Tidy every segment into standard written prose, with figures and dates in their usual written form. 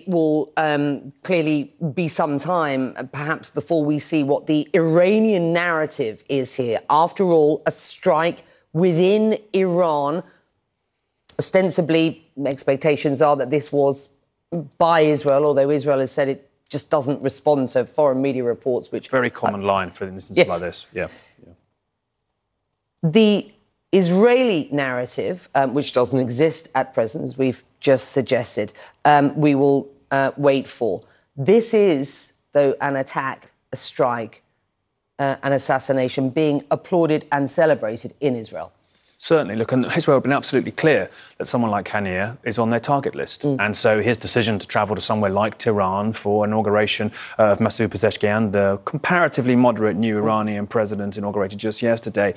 will clearly be some time, perhaps, before we see what the Iranian narrative is here. After all, a strike within Iran. Ostensibly, expectations are that this was by Israel, although Israel has said it just doesn't respond to foreign media reports, which... Very common line for instances like this, yeah. The Israeli narrative, which doesn't exist at present, as we've just suggested, we will wait for. This is, though, an attack, a strike, an assassination being applauded and celebrated in Israel. Certainly. Look, and Israel have been absolutely clear that someone like Haniyeh is on their target list. And so his decision to travel to somewhere like Tehran for inauguration of Masoud Pezeshkian, the comparatively moderate new Iranian president inaugurated just yesterday,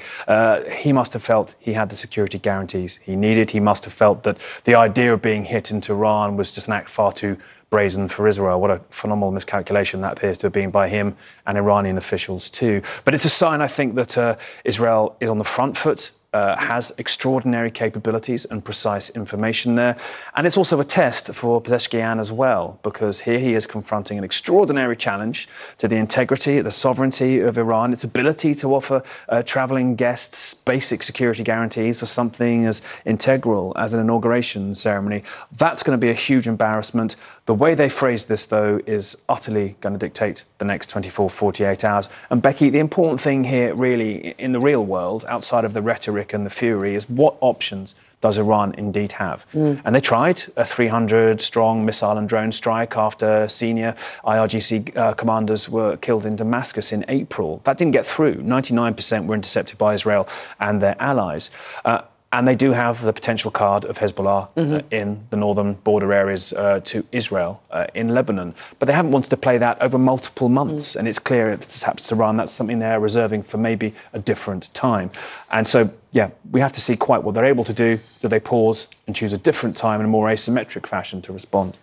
he must have felt he had the security guarantees he needed. He must have felt that the idea of being hit in Tehran was just an act far too brazen for Israel. What a phenomenal miscalculation that appears to have been by him and Iranian officials too. But it's a sign, I think, that Israel is on the front foot, has extraordinary capabilities and precise information there. And it's also a test for Pezeshkian as well, because here he is confronting an extraordinary challenge to the integrity, the sovereignty of Iran, its ability to offer travelling guests basic security guarantees for something as integral as an inauguration ceremony. That's going to be a huge embarrassment. The way they phrase this, though, is utterly going to dictate the next 24, 48 hours. And Becky, the important thing here, really, in the real world, outside of the rhetoric and the fury, is what options does Iran indeed have? And they tried a 300-strong missile and drone strike after senior IRGC commanders were killed in Damascus in April. That didn't get through. 99% were intercepted by Israel and their allies. And they do have the potential card of Hezbollah in the northern border areas to Israel in Lebanon. But they haven't wanted to play that over multiple months. And it's clear if this happens to Iran, that's something they're reserving for maybe a different time. And so, yeah, we have to see quite what they're able to do. Do they pause and choose a different time in a more asymmetric fashion to respond?